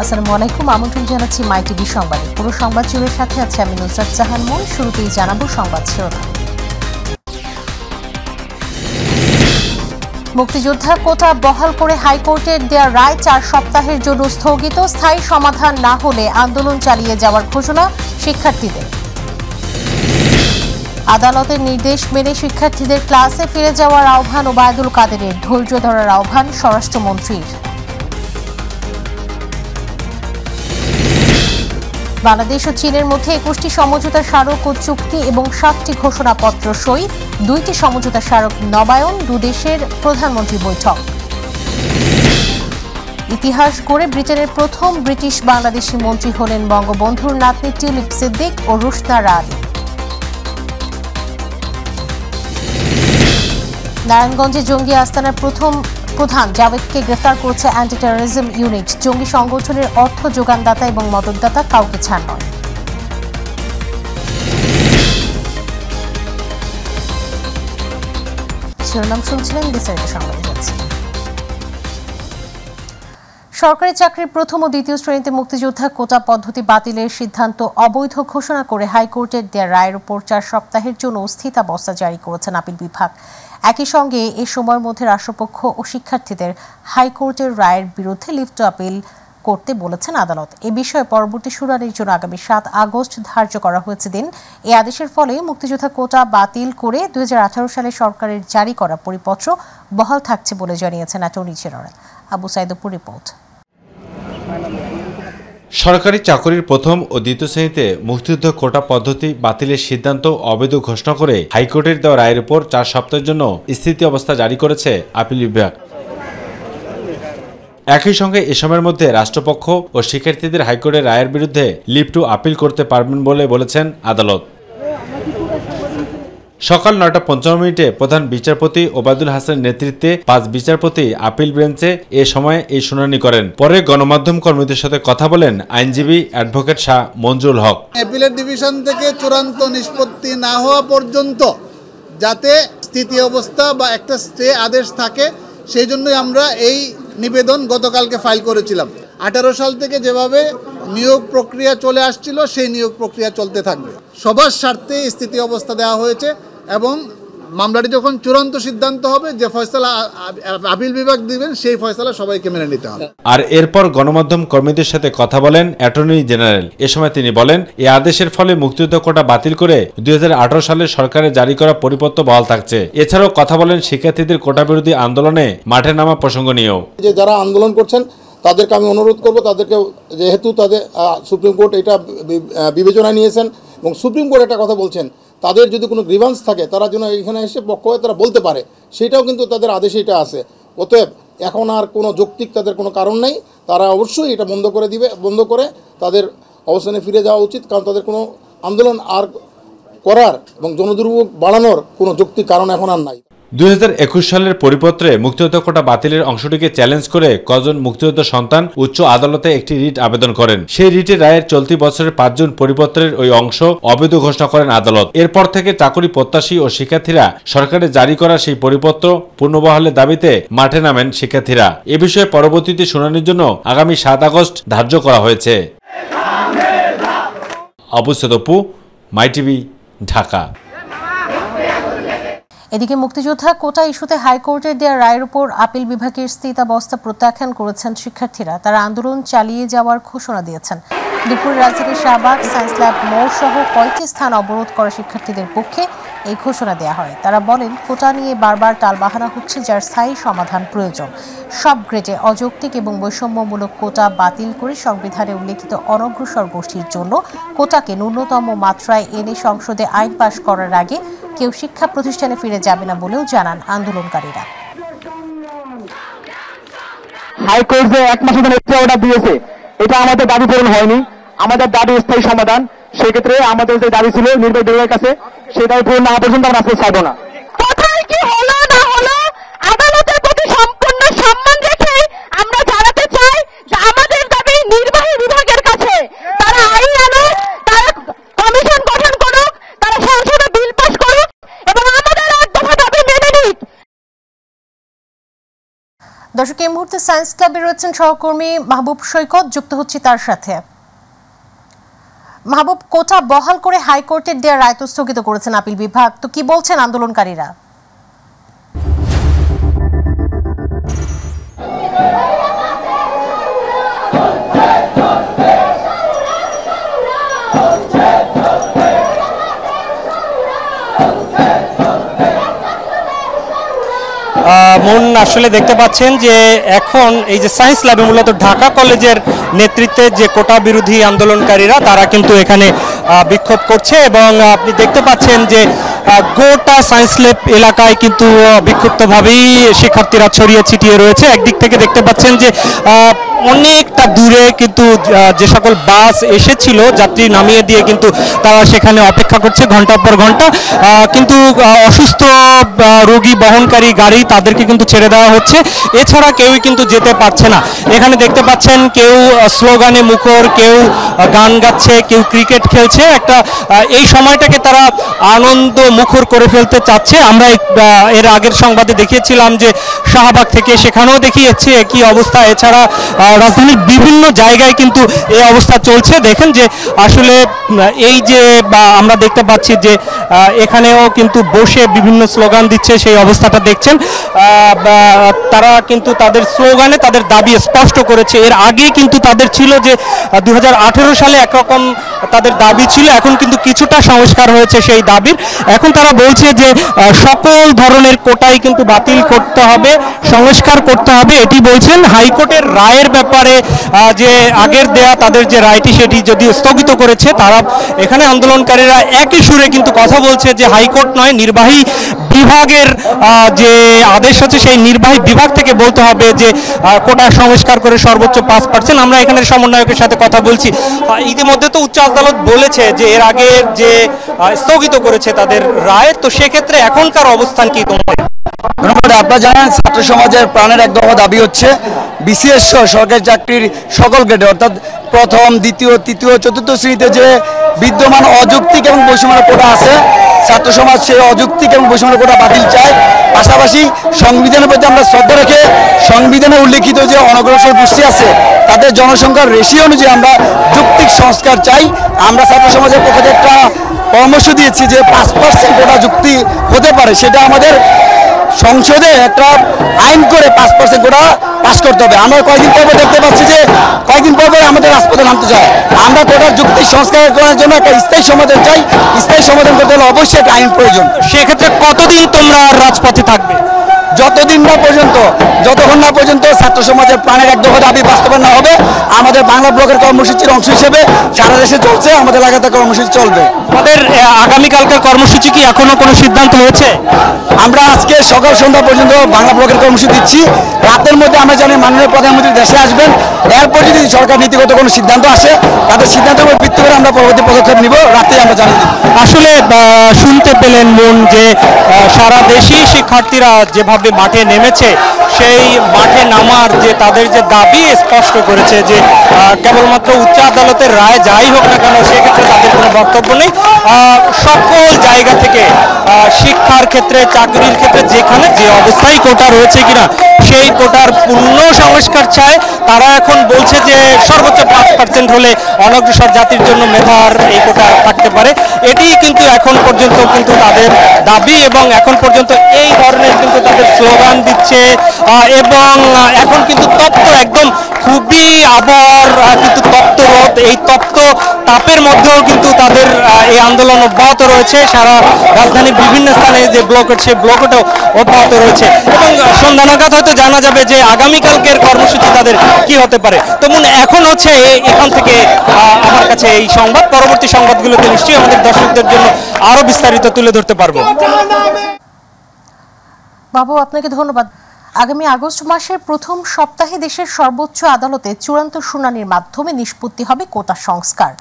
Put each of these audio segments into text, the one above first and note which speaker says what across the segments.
Speaker 1: আসসালামু আলাইকুম, আমন্ত্রণ জানাচ্ছি মাই টিভি সংবাদে। পুরো সংবাদ জুড়ে সাথে আছে আমি নুসরাত জাহান মন। শুরুতেই জানাবো সংবাদ শিরোনাম। মুক্তিযোদ্ধা কোটা বহাল করে হাইকোর্টের দেয়া রায় 4 সপ্তাহের জন্য স্থগিত। স্থায়ী সমাধান না হলে আন্দোলন চালিয়ে যাওয়ার ঘোষণা শিক্ষার্থীদের। আদালতের নির্দেশ মেনে শিক্ষার্থীদের ক্লাসে ফিরে যাওয়ার আহ্বান ওবায়দুল কাদেরের। ধৈর্য ধরার আহ্বান স্বরাষ্ট্রমন্ত্রীর। বাংলাদেশ ও চীনের মধ্যে 21টি সমঝোতা স্মারক ও চুক্তি এবং 7টি ঘোষণাপত্র সই। 2টি সমঝোতা স্মারক নবায়ন। দুদেশের প্রধানমন্ত্রী বৈঠক। ইতিহাস গড়ে ব্রিটেনের প্রথম ব্রিটিশ বাংলাদেশি মন্ত্রী হলেন বঙ্গবন্ধুর নাতনি টিউলিপ সিদ্দিক ও রুশনা রানী। নারায়ণগঞ্জে জঙ্গি আস্তানার প্রধান জাভেদকে গ্রেফতার করেছে অ্যান্টি টেররিজম ইউনিট। জঙ্গি সংগঠনের অর্থ যোগানদাতা এবং মদতদাতা কাউকে ছাড় নয়। শিরোনাম শুনছিলেন, বিস্তারিত সংবাদে যাচ্ছে। সরকারি চাকরির প্রথম ও দ্বিতীয় শ্রেণীতে মুক্তিযোদ্ধা কোটা পদ্ধতি বাতিলের সিদ্ধান্ত অবৈধ ঘোষণা করে হাইকোর্টের দেয়া রায়ের উপর 4 সপ্তাহের জন্য স্থিতাবস্থা জারি করেছেন আপিল বিভাগ। একই সঙ্গে এ সময়ের মধ্যে রাষ্ট্রপক্ষ ও শিক্ষার্থীদের হাইকোর্টের রায়ের বিরুদ্ধে লিফট আপিল করতে বলেছেন আদালত। এ বিষয়ে পরবর্তী শুনানির জন্য আগামী 7 আগস্ট ধার্য করা হয়েছে দিন। এই আদেশের ফলে মুক্তিযোদ্ধা কোটা বাতিল করে 2018 সালে সরকারের জারি করা পরিপত্র বহাল থাকছে বলে জানিয়েছেন attorney general. Abu Saidpur report.
Speaker 2: সরকারি চাকরির প্রথম ও দ্বিতীয় শ্রেণীতে মুক্তিযুদ্ধ কোটা পদ্ধতি বাতিলের সিদ্ধান্ত অবৈধ ঘোষণা করে হাইকোর্টের দেওয়া রায়ের উপর 4 সপ্তাহের জন্য স্থিতি অবস্থা জারি করেছে আপিল বিভাগ। একই সঙ্গে এ সময়ের মধ্যে রাষ্ট্রপক্ষ ও শিক্ষার্থীদের হাইকোর্টের রায়ের বিরুদ্ধে লিভ টু আপিল করতে পারবেন বলে বলেছেন আদালত। সকাল 9:55 প্রধান বিচারপতি ওবায়দুল হাসানের নেতৃত্বে 5 বিচারপতি আপিল বেঞ্চে এ সময় এই শুনানি করেন। পরে গণমাধ্যম কর্মীদের সাথে কথা বলেন আইনজীবী অ্যাডভোকেট শাহ মঞ্জুরুল হক।
Speaker 3: অ্যাপিলেট ডিভিশন থেকে চূড়ান্ত নিষ্পত্তি না হওয়া পর্যন্ত যাতে স্থিতি অবস্থা বা একটা স্টে আদেশ থাকে, সেই জন্যই আমরা এই নিবেদন গতকালকে ফাইল করেছিলাম। 18 সাল থেকে যেভাবে নিয়োগ প্রক্রিয়া চলে আসছিল সেই নিয়োগ প্রক্রিয়া চলতে থাকবে। সবার স্বার্থে স্থিতি অবস্থা দেওয়া হয়েছে এবং মামলাটি যখন চূড়ান্ত সিদ্ধান্ত হবে, যে ফয়সালা আপিল বিভাগ দিবেন সেই ফয়সালা সবাইকে মেনে নিতে হবে।
Speaker 2: আর এরপর গণমাধ্যম কর্মীদের সাথে কথা বলেন অ্যাটর্নি জেনারেল। এ সময় তিনি বলেন, এই আদেশের ফলে মুক্তিযুদ্ধ কোটা বাতিল করে 2018 সালে সরকারের জারি করা পরিপত্র বহাল থাকছে। এছাড়াও কথা বলেন শিক্ষার্থীদের কোটা বিরোধী আন্দোলনে মাঠে নামা প্রসঙ্গ নিয়েও।
Speaker 4: যে যারা আন্দোলন করছেন তাদেরকে আমি অনুরোধ করব, তাদেরকে যেহেতু তাদের সুপ্রিম কোর্ট এটা বিবেচনায় নিয়েছেন এবং সুপ্রিম কোর্ট একটা কথা বলছেন, তাদের যদি কোনো গ্রিভান্স থাকে তারা যেন এখানে এসে পক্ষ হয়ে তারা বলতে পারে, সেটাও কিন্তু তাদের আদেশে এটা আছে। অতএব এখন আর কোনো যৌক্তিক তাদের কোনো কারণ নেই, তারা অবশ্যই এটা বন্ধ করে তাদের অবস্থানে ফিরে যাওয়া উচিত, কারণ তাদের কোনো আন্দোলন আর করার এবং জনদুর্ভোগ বাড়ানোর কোনো যৌক্তিক কারণ এখন আর নাই।
Speaker 2: 2021 সালের পরিপত্রে মুক্তিযোদ্ধা কোটা বাতিলের অংশটিকে চ্যালেঞ্জ করে কজন মুক্তিযোদ্ধা সন্তান উচ্চ আদালতে একটি রিট আবেদন করেন। সেই রিটের রায়ের চলতি বছরের 5 জুন পরিপত্রের ওই অংশ অবৈধ ঘোষণা করেন আদালত। এরপর থেকে চাকরি প্রত্যাশী ও শিক্ষার্থীরা সরকারের জারি করা সেই পরিপত্র পুনর্বহালের দাবিতে মাঠে নামেন শিক্ষার্থীরা। এ বিষয়ে পরবর্তীতে শুনানির জন্য আগামী 7 আগস্ট ধার্য করা হয়েছে। আবু সাইদপুর, মাই টিভি, ঢাকা।
Speaker 1: এদিকে মুক্তিযোদ্ধা কোটা ইস্যুতে হাইকোর্টের দেওয়া রায়ের উপর আপিল বিভাগের স্থিতাবস্থা প্রত্যাখ্যান করেছেন শিক্ষার্থীরা। তারা আন্দোলন চালিয়ে যাওয়ার ঘোষণা দিয়েছেন। দুপুরে রাজধানীর শাহবাগ, সায়েন্স ল্যাব মোড় সহ কয়েকটি স্থান অবরোধ করা শিক্ষার্থীদের পক্ষে এই ঘোষণা দেওয়া হয়। তারা বলেন, কোটা নিয়ে বারবার টালবাহানা হচ্ছে, যার স্থায়ী সমাধান প্রয়োজন। সব গ্রেডে অযৌক্তিক এবং বৈষম্যমূলক কোটা বাতিল করে সংবিধানে উল্লেখিত অনগ্রসর গোষ্ঠীর জন্য কোটাকে ন্যূনতম মাত্রায় এনে সংসদে আইন পাশ করার আগে কেউ শিক্ষা প্রতিষ্ঠানে ফিরে যাবে না বলেও জানান আন্দোলনকারীরা।
Speaker 5: হাইকোর্ট যে 1 মাসের জন্য এক্সট্রা অর্ডার দিয়েছে, এটা আমাদের দাবি পূরণ হয়নি। আমাদের দাবি স্থায়ী সমাধান। সেক্ষেত্রে আমাদের যে দাবি ছিল নির্বাহী বিভাগের কাছে, সেটাই পূরণ না পর্যন্ত আমরা আজকে ছাড়বো না।
Speaker 6: কোথায় কি হলো না হলো আদালতের প্রতি সম্পূর্ণ সম্মান রেখে আমরা জানাতে চাই যে আমাদের দাবি নির্বাহী বিভাগের কাছে। তারা আইন আনুক, তারা কমিশন গঠন করুক, তারা সংসদে বিল পাস করুক এবং আমাদের এক দফা দাবি মেনে নিক।
Speaker 1: দর্শক, এই মুহূর্তে সায়েন্স ক্লাবে রয়েছেন সহকর্মী মাহবুব সৈকত, যুক্ত হচ্ছে তার সাথে। মাহবুব, কোটা বহাল করে হাইকোর্টের দেওয়া রায় তো স্থগিত করেছেন আপিল বিভাগ, তো কি বলছেন আন্দোলনকারীরা?
Speaker 7: মন আসলে দেখতে পাচ্ছেন যে এখন এই যে সায়েন্স ল্যাবে মূলত ঢাকা কলেজের নেতৃত্বে যে কোটা বিরোধী আন্দোলনকারীরা তারা কিন্তু এখানে বিক্ষোভ করছে এবং আপনি দেখতে পাচ্ছেন যে গোটা সায়েন্স ল্যাব এলাকায় কিন্তু বিক্ষুব্ধভাবেই শিক্ষার্থীরা ছড়িয়ে ছিটিয়ে রয়েছে। একদিক থেকে দেখতে পাচ্ছেন যে অনেকটা দূরে কিন্তু যে সকল বাস এসেছিল যাত্রী নামিয়ে দিয়ে কিন্তু তারা সেখানে অপেক্ষা করছে ঘন্টার পর ঘন্টা, কিন্তু অসুস্থ রোগী বহনকারী গাড়ি তাদেরকে কিন্তু ছেড়ে দেওয়া হচ্ছে, এছাড়া কেউই কিন্তু যেতে পারছে না। এখানে দেখতে পাচ্ছেন কেউ স্লোগানে মুখর, কেউ গান গাচ্ছে, কেউ ক্রিকেট খেলছে, একটা এই সময়টাকে তারা আনন্দ মুখর করে ফেলতে চাচ্ছে। আমরা এর আগের সংবাদে দেখিয়েছিলাম যে শাহবাগ থেকে, সেখানেও দেখিয়েছি একই অবস্থা। এছাড়া রাজধানীর বিভিন্ন জায়গায় কিন্তু এই অবস্থা চলছে। দেখেন যে আসলে এই যে আমরা দেখতে পাচ্ছি যে এখানেও কিন্তু বসে বিভিন্ন স্লোগান দিচ্ছে, সেই অবস্থাটা দেখছেন। তারা কিন্তু তাদের স্লোগানে তাদের দাবি স্পষ্ট করেছে। এর আগে কিন্তু তাদের ছিল যে 2018 সালে একরকম তাদের দাবি ছিল, এখন কিন্তু কিছুটা সংস্কার হয়েছে সেই দাবির। এখন তারা বলছে যে সকল ধরনের কোটাই কিন্তু বাতিল করতে হবে, সংস্কার করতে হবে, এটি বলছেন। হাইকোর্টের রায়ের ব্যাপারে যে আগের দেয়া তাদের যে রায়টি সেটি যদি স্থগিত করেছে, তারা এখানে আন্দোলনকারীরা একই সুরে কিন্তু কথা বলছে যে হাইকোর্ট নয়, নির্বাহী বিভাগের যে আদেশ আছে সেই নির্বাহী বিভাগ থেকে বলতে হবে যে কোটা সংস্কার করে সর্বোচ্চ 5%। আমরা এখানে সমন্বয়কের সাথে কথা বলছি। ইতিমধ্যে তো উচ্চ আদালত বলেছে যে এর আগে যে স্থগিত করেছে তাদের রায়, তো সেক্ষেত্রে এখনকার অবস্থান কি তোমার?
Speaker 8: ধন্যবাদ। আপনারা জানেন ছাত্র সমাজের প্রাণের এক দফা দাবি হচ্ছে বিসিএস সহ সরকারি চাকরির সকল গ্রেডে অর্থাৎ প্রথম, দ্বিতীয়, তৃতীয়, চতুর্থ শ্রেণীতে যে বিদ্যমান অযৌক্তিক এবং বৈষম্য কোটা আছে, ছাত্র সমাজ সেই অযৌক্তিক এবং বৈষম্য কোটা বাতিল চায়। পাশাপাশি সংবিধানের প্রতি আমরা শ্রদ্ধা রেখে সংবিধানে উল্লেখিত যে অনগ্রসর গোষ্ঠী আছে তাদের জনসংখ্যার রেশিও অনুযায়ী আমরা যৌক্তিক সংস্কার চাই। আমরা ছাত্র সমাজের পক্ষ থেকে একটা পরামর্শ দিয়েছি যে 5% কোটা যুক্তি হতে পারে, সেটা আমাদের সংসদে একটা আইন করে 5% কোটা পাস করতে হবে। আমরা কয়েকদিন পর দেখতে পাচ্ছি যে কয়েকদিন পর আমাদের রাজপথে নামতে চায়। আমরা কোটার যুক্তি সংস্কার করার জন্য একটা স্থায়ী সমাধান চাই। স্থায়ী সমাধান করতে হলে অবশ্যই একটা আইন প্রয়োজন।
Speaker 7: সেক্ষেত্রে কতদিন তোমরা রাজপথে থাকবে?
Speaker 8: যতক্ষণ না পর্যন্ত ছাত্র সমাজের প্রাণের এক দফা দাবি বাস্তবায়ন না হবে। আমাদের বাংলা ব্লকের কর্মসূচির অংশ হিসেবে সারা দেশে চলছে, আমাদের এলাকাতে কর্মসূচি চলবে।
Speaker 7: আমাদের আগামীকালকার কর্মসূচি কি এখনো কোনো সিদ্ধান্ত হয়েছে?
Speaker 8: আমরা আজকে সকাল সন্ধ্যা পর্যন্ত বাংলা ব্লকের কর্মসূচি দিচ্ছি। রাতের মধ্যে আমরা জানি মাননীয় প্রধানমন্ত্রী দেশে আসবেন, এরপর যদি সরকার নীতিগত কোনো সিদ্ধান্ত আসে তাদের সিদ্ধান্তের উপর ভিত্তি করে আমরা পরবর্তী পদক্ষেপ নিব, রাতে আমরা জানিয়ে দিব।
Speaker 7: আসলে শুনতে পেলেন মন যে সারা দেশেই শিক্ষার্থীরা যেভাবে মাঠে নেমেছে, সেই মাঠে নামার যে তাদের যে দাবি স্পষ্ট করেছে যে কেবলমাত্র উচ্চ আদালতের রায় যাই হোক না কেন সেক্ষেত্রে তাদের কোনো বক্তব্য নেই। সকল জায়গা থেকে শিক্ষার ক্ষেত্রে, চাকরির ক্ষেত্রে যেখানে যে অবস্থায় কোটা রয়েছে কিনা সেই কোটার পূর্ণ সংস্কার চায়। তারা এখন বলছে যে সর্বোচ্চ 5% হলে অনগ্রসর জাতির জন্য মেধার এই কোটা থাকতে পারে। এটি কিন্তু এখন পর্যন্ত কিন্তু তাদের দাবি এবং এখন পর্যন্ত এই ধরনের কিন্তু তাদের স্লোগান দিচ্ছে এবং এখন কিন্তু তপ্ত একদম খুবই আবহাওয়ার কিন্তু তপ্ত রোদ, এই তপ্ত তাপের মধ্যেও কিন্তু তাদের এই আন্দোলন অব্যাহত রয়েছে। সারা রাজধানীর বিভিন্ন স্থানে যে ব্লকেট সেই ব্লকেটও অব্যাহত রয়েছে এবং সন্ধ্যা নাগাদ হয়তো জানা যাবে যে আগামীকালকের কর্মসূচি তাদের কি হতে পারে। তেমন এখন হচ্ছে এখান থেকে আমার কাছে এই সংবাদ, পরবর্তী সংবাদগুলোতে নিশ্চয়ই আমাদের দর্শকদের জন্য আরো বিস্তারিত তুলে ধরতে পারবো।
Speaker 1: বাবু, আপনাকে ধন্যবাদ। আগামী আগস্ট মাসের প্রথম সপ্তাহে দেশের সর্বোচ্চ আদালতে চূড়ান্ত শুনানির মাধ্যমে নিষ্পত্তি হবে কোটা সংস্কার।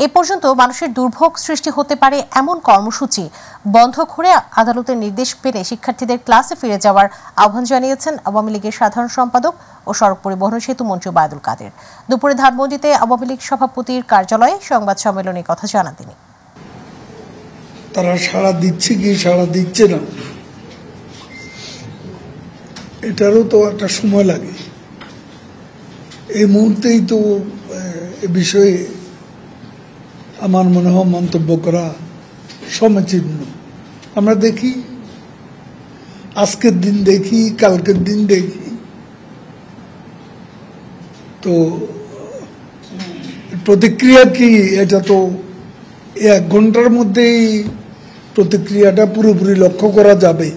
Speaker 1: এ পর্যন্ত মানুষের দুর্ভোগ সৃষ্টি হতে পারে এমন কর্মসূচি বন্ধ করে আদালতের নির্দেশ পেলে শিক্ষার্থীদের ক্লাসে ফিরে যাওয়ার আহ্বান জানিয়েছেন আওয়ামী লীগের সাধারণ সম্পাদক ও সড়ক পরিবহন সেতু মন্ত্রী ওবায়দুল কাদের। দুপুরে ধানমন্ডিতে আওয়ামী লীগ সভাপতির কার্যালয়ে সংবাদ সম্মেলনে কথা জানান তিনি।
Speaker 9: তারা সাড়া দিচ্ছে কি সাড়া দিচ্ছে না, এটারও তো একটা সময় লাগে। এই মুহূর্তেই তো এ বিষয়ে আমার মনে হয় মন্তব্য করা সমীচীন। আমরা দেখি, আজকের দিন দেখি, কালকের দিন দেখি, তো প্রতিক্রিয়া কি এটা তো 1 ঘন্টার মধ্যেই প্রতিক্রিয়াটা পুরোপুরি লক্ষ্য করা যাবে,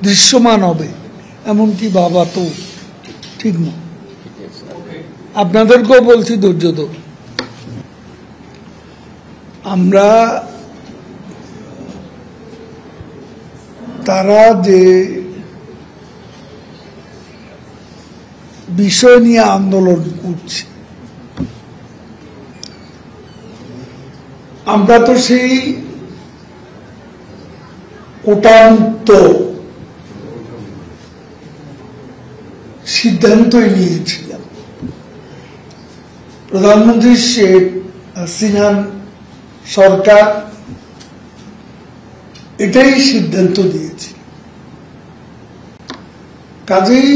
Speaker 9: দৃশ্যমান হবে এমনকি ভাবা তো ঠিক না। আপনাদেরকেও বলছি ধৈর্য ধরুন। আমরা তারা যে বিষয় নিয়ে আন্দোলন করছে, আমরা তো সেই কোটামুক্ত সিদ্ধান্তই নিয়েছিলাম। প্রধানমন্ত্রী শেখ হাসিনা সরকার এটাই সিদ্ধান্ত দিয়েছে। কাজেই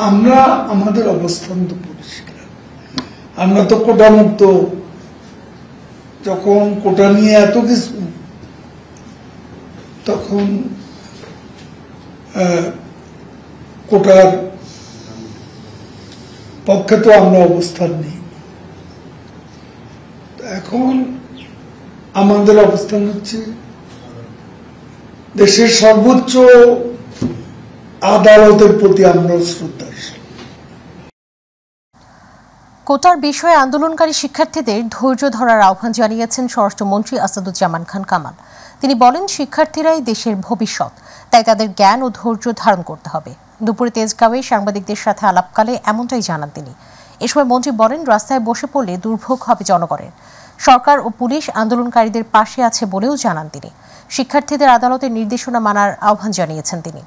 Speaker 9: আমরা আমাদের অবস্থান তো পরিষ্কার। আমরা তো কোটামুক্ত, যখন কোটা নিয়ে এত কিছু, তখন কোটার পক্ষে তো আমরা অবস্থান নেই। এখন আমাদের অবস্থান হচ্ছে দেশের সর্বোচ্চ আদালতের প্রতি আমরা শ্রদ্ধাশীল।
Speaker 1: কোটার বিষয়ে আন্দোলনকারী শিক্ষার্থীদের ধৈর্য ধরার আহ্বান জানিয়েছেন স্বরাষ্ট্রমন্ত্রী আসাদুজ্জামান খান কামাল। তিনি বলেন, শিক্ষার্থীরাই দেশের ভবিষ্যৎ, তাই তাদের জ্ঞান ও ধৈর্য ধারণ করতে হবে। দুপুরে তেজগাঁওয়ে সাংবাদিকদের সাথে আলাপকালে এমনটাই জানান তিনি। এ সময় মন্ত্রী বলেন, রাস্তায় বসে পড়লে দুর্ভোগ হবে জনগণের। সরকার ও পুলিশ আন্দোলনকারীদের পাশে আছে বলেও জানান তিনি। শিক্ষার্থীদের আদালতের নির্দেশনা মানার আহ্বান জানিয়েছেন তিনি।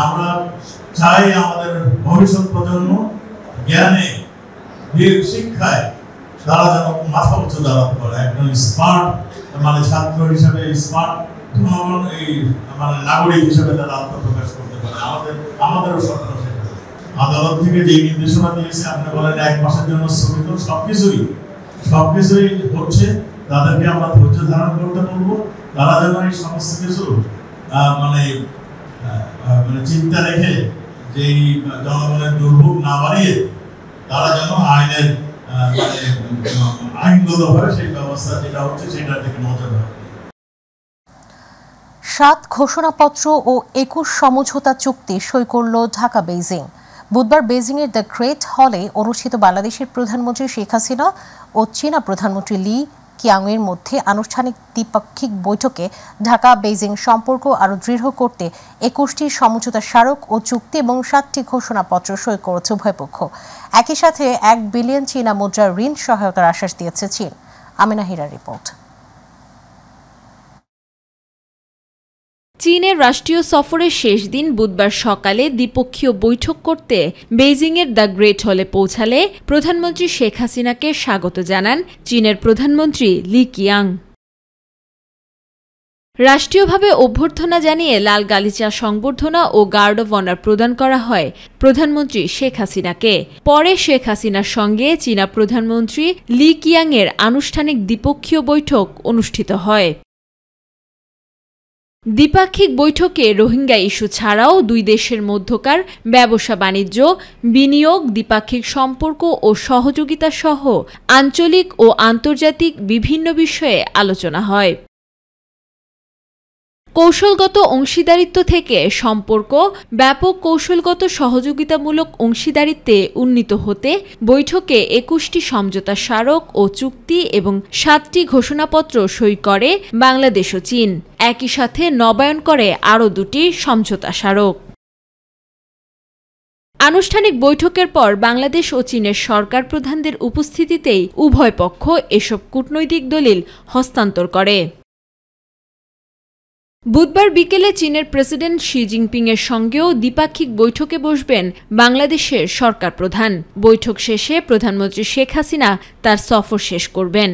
Speaker 10: আমরা চাই আমাদের ভবিষ্যৎ প্রজন্ম জ্ঞানে, শিক্ষায় তারা যেন মাথা উঁচু দাঁড়াতে পারে। একদম স্মার্ট, মানে ছাত্র হিসেবে স্মার্ট, জনগণ এই মানে নাগরিক হিসেবে তারা আত্মপ্রকাশ করতে পারে। আমাদেরও স্বপ্ন সেটা। আদালত থেকে যে নির্দেশনা দিয়েছে, আপনি বলেন 1 মাসের জন্য স্থগিত, সবকিছুই হচ্ছে। তাদেরকে আমরা ধৈর্য ধারণ করতে বলবো। তারা যেন এই সমস্ত কিছু মানে চিন্তা রেখে যে জনগণের দুর্ভোগ না বাড়িয়ে তারা যেন আইনগতভাবে সেই ব্যবস্থা যেটা হচ্ছে সেটার দিকে নজর রাখে।
Speaker 1: 7 ঘোষণাপত্র ও 21 সমঝোতা চুক্তি সই করল ঢাকা বেইজিং। বুধবার বেইজিংয়ের দ্য গ্রেট হলে অনুষ্ঠিত বাংলাদেশের প্রধানমন্ত্রী শেখ হাসিনা ও চীনা প্রধানমন্ত্রী লি কিয়াংয়ের মধ্যে আনুষ্ঠানিক দ্বিপাক্ষিক বৈঠকে ঢাকা বেইজিং সম্পর্ক আরও দৃঢ় করতে 21টি সমঝোতা স্মারক ও চুক্তি এবং 7টি ঘোষণাপত্র সই করেছে উভয় পক্ষ। একই সাথে 1 বিলিয়ন চীনা মুদ্রার ঋণ সহায়তার আশ্বাস দিয়েছে চীন। আমিনা হীরার রিপোর্ট।
Speaker 11: চীনের রাষ্ট্রীয় সফরের শেষ দিন বুধবার সকালে দ্বিপক্ষীয় বৈঠক করতে বেইজিংয়ের দ্য গ্রেট হলে পৌঁছালে প্রধানমন্ত্রী শেখ হাসিনাকে স্বাগত জানান চীনের প্রধানমন্ত্রী লি কিয়াং। রাষ্ট্রীয়ভাবে অভ্যর্থনা জানিয়ে লাল গালিচা সংবর্ধনা ও গার্ড অব অনার প্রদান করা হয় প্রধানমন্ত্রী শেখ হাসিনাকে। পরে শেখ হাসিনার সঙ্গে চীনা প্রধানমন্ত্রী লি কিয়াংয়ের আনুষ্ঠানিক দ্বিপক্ষীয় বৈঠক অনুষ্ঠিত হয়। দ্বিপাক্ষিক বৈঠকে রোহিঙ্গা ইস্যু ছাড়াও দুই দেশের মধ্যকার ব্যবসা বাণিজ্য, বিনিয়োগ, দ্বিপাক্ষিক সম্পর্ক ও সহযোগিতা সহ আঞ্চলিক ও আন্তর্জাতিক বিভিন্ন বিষয়ে আলোচনা হয়। কৌশলগত অংশীদারিত্ব থেকে সম্পর্ক ব্যাপক কৌশলগত সহযোগিতামূলক অংশীদারিত্বে উন্নীত হতে বৈঠকে 21টি সমঝোতা স্মারক ও চুক্তি এবং 7টি ঘোষণাপত্র সই করে বাংলাদেশ ও চীন। একই সাথে নবায়ন করে আরও 2টি সমঝোতা স্মারক। আনুষ্ঠানিক বৈঠকের পর বাংলাদেশ ও চীনের সরকার প্রধানদের উপস্থিতিতেই উভয় পক্ষ এসব কূটনৈতিক দলিল হস্তান্তর করে। বুধবার বিকেলে চীনের প্রেসিডেন্ট শি জিনপিং এর সঙ্গেও দ্বিপাক্ষিক বৈঠকে বসবেন বাংলাদেশের সরকার প্রধান। বৈঠক শেষে প্রধানমন্ত্রী শেখ হাসিনা তার সফর শেষ করবেন।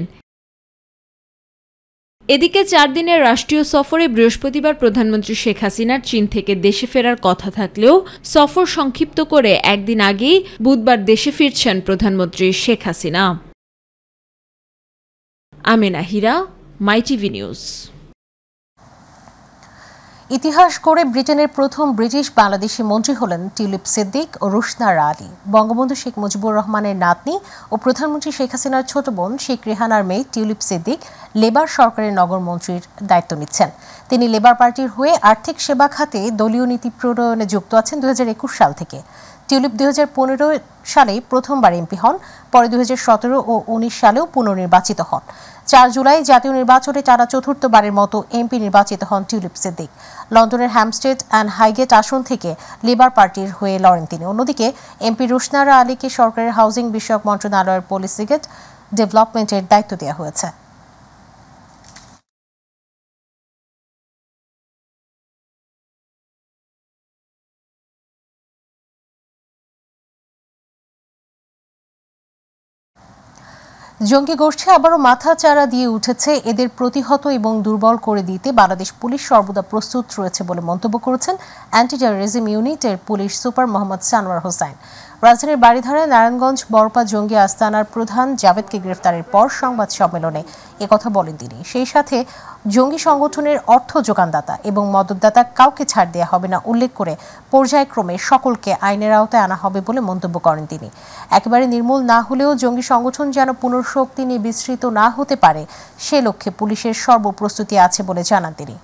Speaker 11: এদিকে 4 দিনের রাষ্ট্রীয় সফরে বৃহস্পতিবার প্রধানমন্ত্রী শেখ হাসিনার চীন থেকে দেশে ফেরার কথা থাকলেও সফর সংক্ষিপ্ত করে একদিন আগেই বুধবার দেশে ফিরছেন প্রধানমন্ত্রী শেখ হাসিনা। আমেনা হীরা, মাই টিভি নিউজ।
Speaker 1: ইতিহাস গড়ে ব্রিটেনের প্রথম ব্রিটিশ বাংলাদেশি মন্ত্রী হলেন টিউলিপ সিদ্দিক ও রুশনারা আলী। বঙ্গবন্ধু শেখ মুজিবুর রহমানের নাতনি ও প্রধানমন্ত্রী শেখ হাসিনার ছোট বোন শেখ রেহানার মেয়ে টিউলিপ সিদ্দিক লেবার সরকারের নগর মন্ত্রীর দায়িত্ব নিচ্ছেন। তিনি লেবার পার্টির হয়ে আর্থিক সেবা খাতে দলীয় নীতি প্রণয়নে যুক্ত আছেন 2021 সাল থেকে। টিউলিপ 2015 সালে প্রথমবার এমপি হন, পরে 2017 ও 19 সালেও পুনর্নির্বাচিত হন। 4 জুলাই জাতীয় নির্বাচনে টানা চতুর্থবারের মতো এমপি নির্বাচিত হন টিউলিপ সিদ্দিক। লন্ডনের হ্যামস্টেড অ্যান্ড হাইগেট আসন থেকে লেবার পার্টির হয়ে লড়েন তিনি। অন্যদিকে এমপি রুশনারা আলীকে সরকারের হাউজিং বিষয়ক মন্ত্রণালয়ের পলিসি গেট ডেভেলপমেন্টের দায়িত্ব দেওয়া হয়েছে। জঙ্গি গোষ্ঠী আবারও মাথা চাড়া দিয়ে উঠেছে। এদের প্রতিহত এবং দুর্বল করে দিতে বাংলাদেশ পুলিশ সর্বদা প্রস্তুত রয়েছে বলে মন্তব্য করেছেন অ্যান্টি টেরোরিজম ইউনিটের পুলিশ সুপার মোহাম্মদ সানোয়ার হোসাইন। রাজধানীর বাড়িধারায় নারায়ণগঞ্জ বড়পা জঙ্গি আস্তানার প্রধান জাভেদকে গ্রেফতারের পর সংবাদ সম্মেলনে একথা বলেন তিনি। সেই সাথে জঙ্গি সংগঠনের অর্থ যোগানদাতা এবং মদতদাতা কাউকে ছাড় দেওয়া হবে না উল্লেখ করে পর্যায়ক্রমে সকলকে আইনের আওতায় আনা হবে বলে মন্তব্য করেন তিনি। একেবারে নির্মূল না হলেও জঙ্গি সংগঠন যেন পুনর্শক্তি নিয়ে বিস্তৃত না হতে পারে সে লক্ষ্যে পুলিশের সর্বপ্রস্তুতি আছে বলে জানান তিনি।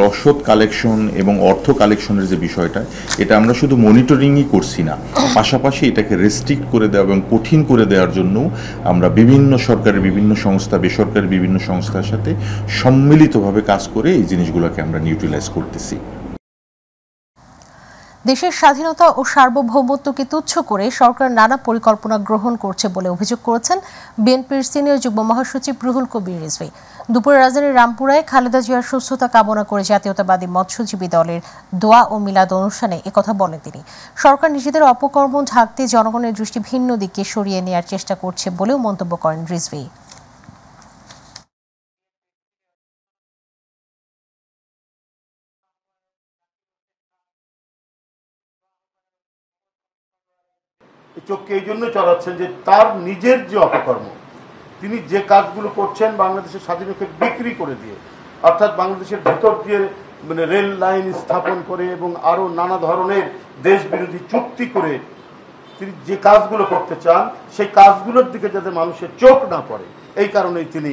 Speaker 12: রসদ কালেকশন এবং অর্থ কালেকশনের যে বিষয়টা, এটা আমরা শুধু মনিটরিংই করছি না, পাশাপাশি এটাকে রেস্ট্রিক্ট করে দেওয়া এবং কঠিন করে দেওয়ার জন্য আমরা বিভিন্ন সরকারের বিভিন্ন সংস্থা, বেসরকারি বিভিন্ন সংস্থার সাথে সম্মিলিতভাবে কাজ করে এই জিনিসগুলোকে আমরা নিউট্রালাইজ করতেছি।
Speaker 1: দেশের স্বাধীনতা ও সার্বভৌমত্বকে তুচ্ছ করে সরকার নানা পরিকল্পনা গ্রহণ করছে বলে অভিযোগ করেছেন বিএনপির সিনিয়র যুগ্ম মহাসচিব রুহুল কবির রিজভী। দুপুরে রাজধানীর রামপুরায় খালেদা জিয়ার সুস্থতা কামনা করে জাতীয়তাবাদী মৎস্যজীবী দলের দোয়া ও মিলাদ অনুষ্ঠানে একথা বলেন তিনি। সরকার নিজেদের অপকর্ম ঢাকতে জনগণের দৃষ্টি ভিন্ন দিকে সরিয়ে নেওয়ার চেষ্টা করছে বলেও মন্তব্য করেন রিজভী।
Speaker 13: চোখকে এই জন্য চড়াচ্ছেন যে তার নিজের যে অপকর্ম, তিনি যে কাজগুলো করছেন বাংলাদেশের স্বাধীনতাকে বিক্রি করে দিয়ে, অর্থাৎ বাংলাদেশের ভেতর দিয়ে রেল লাইন স্থাপন করে এবং আরো নানা ধরনের দেশ বিরোধী চুক্তি করে তিনি যে কাজগুলো করতে চান সেই কাজগুলোর দিকে যাতে মানুষের চোখ না পড়ে, এই কারণেই তিনি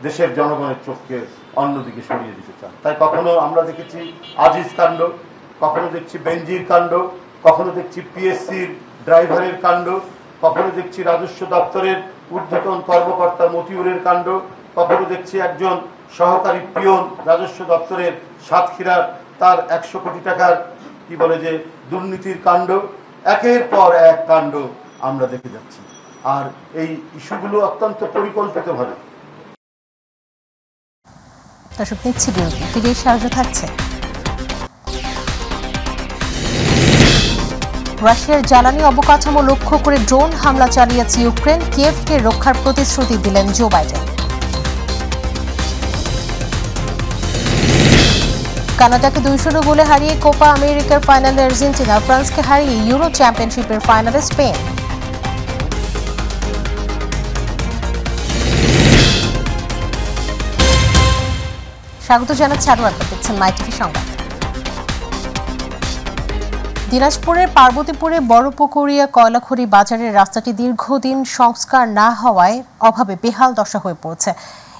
Speaker 13: দেশের জনগণের চোখকে অন্যদিকে সরিয়ে দিতে চান। তাই কখনো আমরা দেখেছি আজিজ কাণ্ড, কখনো দেখছি বেনজির কাণ্ড, কখনো দেখছি পিএসসির ড্রাইভারের কাণ্ড, কখনো দেখছি রাজস্ব দপ্তরের ঊর্ধ্বতন কর্মকর্তা মতিউরের কাণ্ড, কখনো দেখছি একজন সহকারী পিয়ন রাজস্ব দপ্তরের সাতক্ষীরার তার 100 কোটি টাকার কি বলে যে দুর্নীতির কাণ্ড। একের পর এক কাণ্ড আমরা দেখে যাচ্ছি, আর এই ইস্যুগুলো অত্যন্ত পরিকল্পিতভাবে।
Speaker 1: দর্শক নিচ্ছি বিরতি, ফিরে সাহায্য থাকছে। রাশিয়ার জ্বালানি অবকাঠামো লক্ষ্য করে ড্রোন হামলা চালিয়েছে ইউক্রেন। কিয়েভকে রক্ষার প্রতিশ্রুতি দিলেন জো বাইডেন। কানাডাকে 2-0 গোলে হারিয়ে কোপা আমেরিকার ফাইনালে আর্জেন্টিনা, ফ্রান্সকে হারিয়ে ইউরো চ্যাম্পিয়নশিপের ফাইনালে স্পেন। স্বাগত জানাচ্ছি, আরও একবার দেখছেন মাই টিভি সংবাদ। দিনাজপুরের পার্বতীপুরে বড়পুকুরিয়া কয়লাখড়ি বাজারের রাস্তাটি দীর্ঘদিন সংস্কার না হওয়ায় অভাবে বেহাল দশা হয়ে পড়েছে।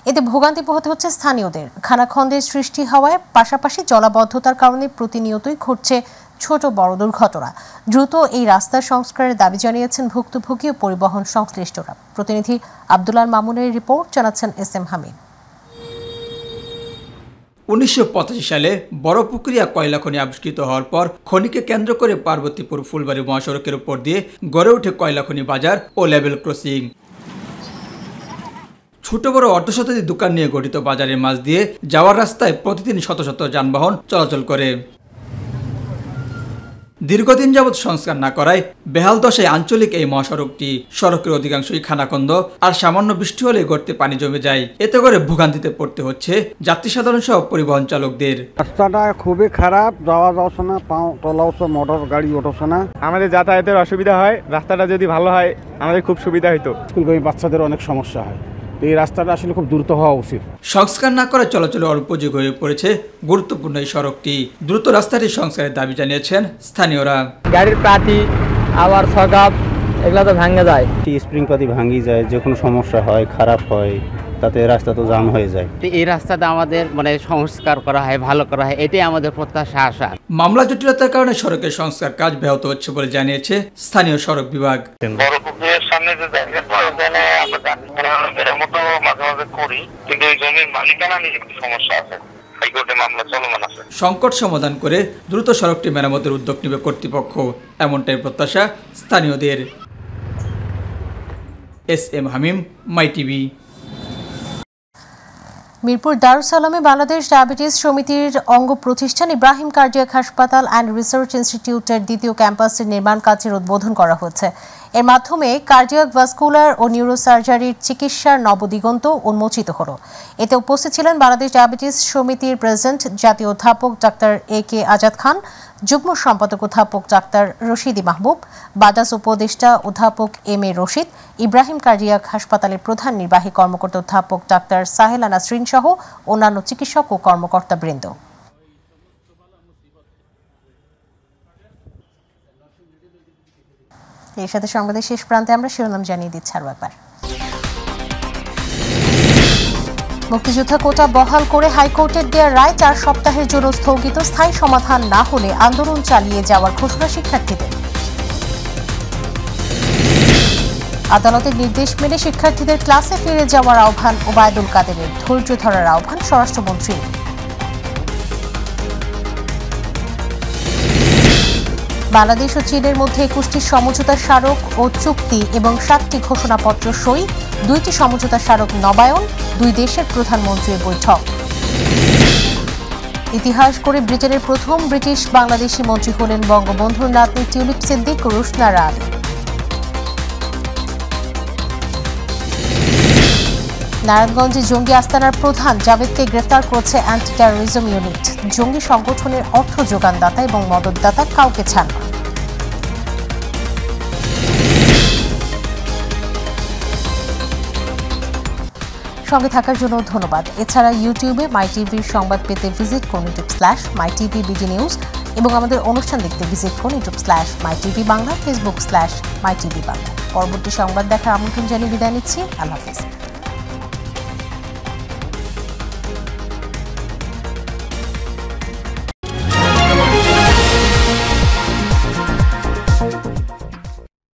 Speaker 1: এতে ভোগান্তি পোহাতে হচ্ছে স্থানীয়দের। খানাখন্দের সৃষ্টি হওয়ায় পাশাপাশি জলাবদ্ধতার কারণে প্রতিনিয়তই ঘটছে ছোট বড় দুর্ঘটনা। দ্রুত এই রাস্তার সংস্কারের দাবি জানিয়েছেন ভুক্তভোগী ও পরিবহন সংশ্লিষ্টরা। প্রতিনিধি আব্দুল্লাহ মামুনের রিপোর্ট, জানাচ্ছেন এস এম হামিদ।
Speaker 14: 1985 সালে বড়পুকুরিয়া কয়লা খনি আবিষ্কৃত হওয়ার পর খনিকে কেন্দ্র করে পার্বতীপুর ফুলবাড়ী মহাসড়কের উপর দিয়ে গড়ে ওঠে কয়লা খনি বাজার ও লেভেল ক্রসিং। ছোট বড় অর্ধশতাধিক দোকান নিয়ে গঠিত বাজারের মাঝ দিয়ে যাওয়ার রাস্তায় প্রতিদিন শত শত যানবাহন চলাচল করে। দীর্ঘদিন যাবৎ সংস্কার না করায় বেহাল দশায় আঞ্চলিক এই মহাসড়কটি। সড়কের অধিকাংশই খানাখন্দ, আর সামান্য বৃষ্টি হলে গর্তে পানি জমে যায়। এতে করে ভোগান্তিতে পড়তে হচ্ছে যাত্রী সাধারণ সহ পরিবহন চালকদের।
Speaker 15: রাস্তাটা খুবই খারাপ, যাওয়া যাচ্ছে না, পাও তোলা হচ্ছে, মোটর গাড়ি ওঠছে না, আমাদের যাতায়াতের অসুবিধা হয়। রাস্তাটা যদি ভালো হয় আমাদের খুব সুবিধা হতো। স্কুলগামী বাচ্চাদের অনেক সমস্যা হয়, এই রাস্তাটা আসলে খুব দ্রুত হওয়া উচিত।
Speaker 14: সংস্কার না করে চলাচলে অনুপযোগী হয়ে পড়েছে গুরুত্বপূর্ণ এই সড়কটি। দ্রুত রাস্তাটি সংস্কারের দাবি জানিয়েছেন স্থানীয়রা।
Speaker 16: গাড়ির প্রাতি আবার সগাপ এগুলো তো ভাঙে যায়,
Speaker 17: স্প্রিং পাতি ভাঙি যায়, যে কোনো সমস্যা হয়, খারাপ হয়, তাতে রাস্তা তো জাম হয়ে যায়।
Speaker 18: এই রাস্তাটা আমাদের সংস্কার করা হয়, ভালো করা হয়, এটাই আমাদের প্রত্যাশা আশা।
Speaker 14: মামলা জটিলতার কারণে সড়কের সংস্কার কাজ ব্যাহত হচ্ছে বলে জানিয়েছে স্থানীয় সড়ক বিভাগ।
Speaker 19: সামনে যে আমরা মতো মাঝে মাঝে করি, কিন্তু ওই জমির মালিকানা নিয়ে একটু সমস্যা আছে, হাইকোর্টে মামলা চলমান আছে।
Speaker 14: সংকট সমাধান করে দ্রুত সড়কটি মেরামতের উদ্যোগ নেবে কর্তৃপক্ষ, এমনটাই প্রত্যাশা স্থানীয়দের। SM হামিম, মাই টিভি।
Speaker 1: মিরপুর দারুস সালামে বাংলাদেশ ডায়াবেটিস সমিতির অঙ্গ প্রতিষ্ঠান ইব্রাহিম কার্ডিয়াক হাসপাতাল অ্যান্ড রিসার্চ ইনস্টিটিউটের দ্বিতীয় ক্যাম্পাসের নির্মাণ কাজের উদ্বোধন করা হয়েছে। এর মাধ্যমে কার্ডিয়াক ভাস্কুলার ও নিউরোসার্জারির চিকিৎসার নবদিগন্ত উন্মোচিত হলো। এতে উপস্থিত ছিলেন বাংলাদেশ ডায়াবেটিস সমিতির প্রেসিডেন্ট জাতীয় অধ্যাপক ডাক্তার AK আজাদ খান, যুগ্ম সম্পাদক অধ্যাপক ডাক্তার রশিদি মাহবুব, বাজাজ উপদেষ্টা অধ্যাপক MA রশিদ, ইব্রাহিম কার্ডিয়াক হাসপাতালের প্রধান নির্বাহী কর্মকর্তা অধ্যাপক ডাক্তার সাহেলা নাসরিন সহ অন্যান্য চিকিৎসক ও কর্মকর্তাবৃন্দ। এর সাথে সংবাদের শেষ প্রান্তে আমরা শিরোনাম জানিয়ে দিচ্ছি আরও একবার। মুক্তিযোদ্ধা কোটা বহাল করে হাইকোর্টের দেওয়া রায় 4 সপ্তাহের জন্য স্থগিত, স্থায়ী সমাধান না হলে আন্দোলন চালিয়ে যাওয়ার ঘোষণা শিক্ষার্থীদের। আদালতের নির্দেশ মেনে শিক্ষার্থীদের ক্লাসে ফিরে যাওয়ার আহ্বান ওবায়দুল কাদেরের, ধৈর্য ধরার আহ্বান স্বরাষ্ট্রমন্ত্রী। বাংলাদেশ ও চীনের মধ্যে 21টি সমঝোতা স্মারক ও চুক্তি এবং 7টি ঘোষণাপত্র সই, 2টি সমঝোতা স্মারক নবায়ন, 2 দেশের প্রধানমন্ত্রীর বৈঠক। ইতিহাস করে ব্রিটেনের প্রথম ব্রিটিশ বাংলাদেশি মন্ত্রী হলেন বঙ্গবন্ধুর নাতনি টিউলিপ সিদ্দিক রুশনারা আলী। নারায়ণগঞ্জে জঙ্গি আস্তানার প্রধান জাভেদকে গ্রেফতার করেছে অ্যান্টি টেরোরিজম ইউনিট। জঙ্গি সংগঠনের অর্থ যোগানদাতা এবং মদতদাতা কাউকে ছাড় না। সঙ্গে থাকার জন্য ধন্যবাদ। এছাড়া ইউটিউবে মাই টিভির সংবাদ পেতে ভিজিট করুন youtube/mytvbd নিউজ এবং আমাদের অনুষ্ঠান দেখতে ভিজিট করুন youtube/mytvবাংলা, facebook/mytvবাংলা। পরবর্তী সংবাদ দেখার আমন্ত্রণ জানিয়ে বিদায় নিচ্ছি। আল্লাহ হাফেজ।